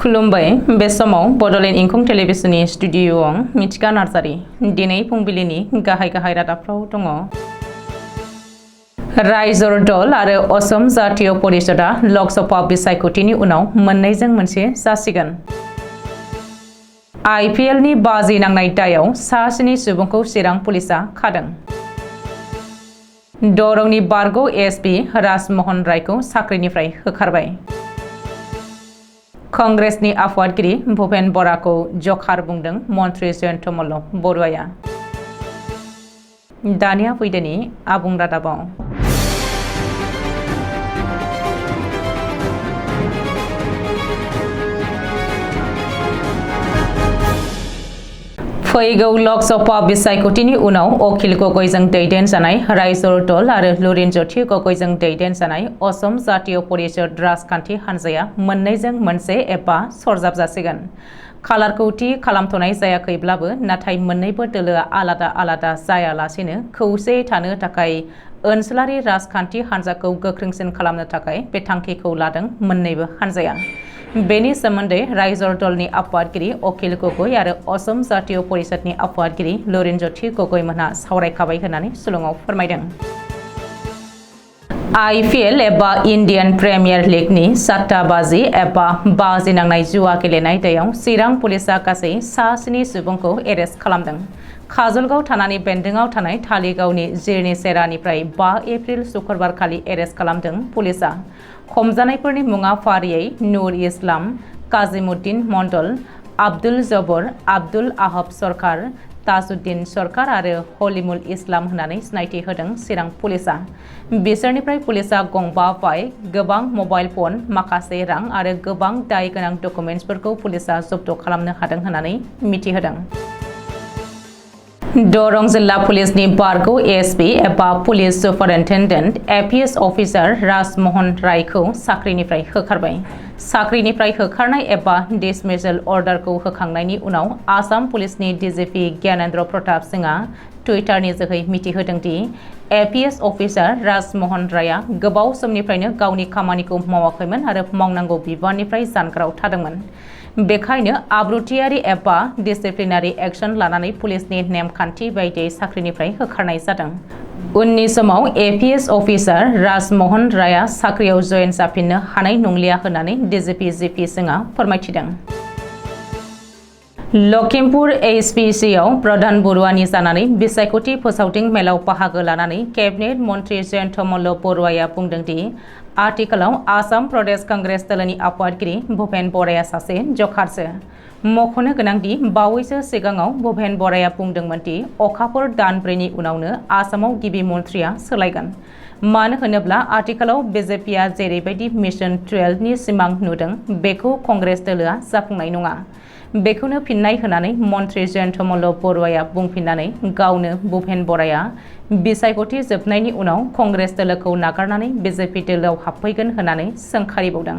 खुलुमबाय बे समाव बडोलेण्ड इंखं टेलिभिजननि स्टुडिय'आव मिथिका नार्जारी दिनै फुंबिलिनि गाहाय रादाबफ्राव दङ। रायजोर दल आरो असम जातीय परिषदआ लोकसभा बिसायख'थिनि उनाव मोननैजों मोनसे जासिगोन। IPL नि बाजि नांनाय दायाव सा 7 सुबुंखौ चिरां पुलिसआ खादों। दरंनि बारग' एसपि राजमोहन रायखौ साख्रिनिफ्राय होखारबाय। कंग्रेसनि आफादगिरि भुपेन बराखौ जखार बुंदों मन्त्रि जयन्त मल्ल बरुवाया। दानिया फैदोनि आबुं रादाबाव। फैगौ लोकसभा बिसायख'थिनि उनाव अखिल गगैजों दैदेनजानाय रायजोर दल आरो लुरिनज्योति गगैजों दैदेनजानाय असम जातीय परिषद राजखान्थि हान्जाया मोननैजों मोनसे एबा सरजाब जासिगोन। कालारखौ थि खालामथ'नाय जायाखैब्लाबो नाथाय मोन्नैबो दोलोआ आलादा जायालासेनो खौसेयै थानो थाखाय ओनसोलारि राजखान्थि हान्जाखौ गोख्रोंसिन खालामनो थाखाय बे थांखिखौ लादों मोन्नैबो हान्जाया। बेनि सोमोन्दै रायजोर दलनि आफादगिरि अखिल गगै आरो असम जातीय परिषदनि आफादगिरि लुरिनज्योति गगैमोनहा सावरायखाबाय होननानै सुलुङाव फोरमायदों। IPL एबा इन्डियान प्रिमियार लीगनि साट्टा बाजि एबा बाजि नांनाय जुवा गेलेनाय दायाव चिरां पुलिसआ गासै सा 7 सुबुंखौ एरेस्ट खालामदों। काजलगाव थानानि बेन्दोंआव थानाय थालिगावनि जिरनि सेरानिफ्राय 5 एप्रिल शुक्रबारखालि एरेस्ट खालामदों पुलिसआ। हमजानायफोरनि मुङा फारियै नुर इस्लाम, काजिमुद्दिन मण्डल, आब्दुल जबर, आब्दुल आहब सरकार, ताजुद्दिन सरकार आरो हलिमुल इस्लाम होननानै सिनायथि होदों चिरां पुलिसआ। बिसोरनिफ्राय पुलिसआ गंबा बाइक, गोबां मबाइल फन, माखासे रां आरो गोबां दाय गोनां डकुमेन्ट्सफोरखौ पुलिसआ जब्द खालामनो हादों होननानै मिथिहोदों। दरं जिल्ला पुलिसनि बारग' एसपि एबा पुलिस सुपारिन्टेन्डेन्ट APS अफिसार राजमोहन रायखौ साख्रिनिफ्राय होखारबाय। साख्रिनिफ्राय होखारनाय एबा डिसमिसेल अर्डारखौ होखांनायनि उनाव आसाम पुलिसनि DGP ज्ञानेन्द्र प्रताप सिंहआ टुइटारनि जोहै मिथिहोदों दि APS अफिसार राजमोहन रायआ गोबाव समनिफ्रायनो गावनि खामानिखौ मावाखैमोन आरो मावनांगौ बिबाननिफ्राय जानगाराव थादोंमोन। बेखायनो आब्रुथियारि एबा डिसिप्लिनारि एक्शन लानानै पुलिसनि नेमखान्थि बायदियै साख्रिनिफ्राय होखारनाय जादों। उननि समाव APS अफिसार राजमोहन रायआ साख्रियाव जयेन जाफिननो हानाय नंलिया होननानै DGP GP सिंहआ फोरमायथिदों। लखिमपुर HPCआव प्रधान बरुवानि जानानै बिसायख'थि फोसावदिं मेलाव बाहागो लानानै केबिनेट मन्त्रि जयन्त मल्ल बरुवाया बुंदों दि आथिखालाव आसाम प्रदेश कंग्रेस दलनि आफादगिरि भुपेन बराया सासे जखारसो। मख'नो गोनांदि बावैसो सिगाङाव भुपेन बराया बुंदोंमोन दि अखाफोर दान 4नि उनावनो आसामाव गिबि मन्थ्रिया सोलायगोन। मानो होनोब्ला आथिखालाव BJPआ जेरैबायदि मिशन 12 नि सिमां नुदों बेखौ कंग्रेस दोलोआ जाफुंनाय नङा। बेखौनो फिन्नाय होनानै मन्त्रि जयन्त मल्ल बरुवाया बुंफिननानै गावनो भुपेन बराया बिसायख'थि जोबनायनि उनाव कंग्रेस दोलोखौ नागारनानै BJP दोलोआव हाबफैगोन होननानै सोंखारिबावदों।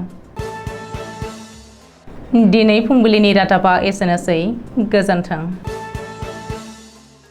दिनै फुंबिलिनि रादाबा एसेनोसै। गोजोन्थों।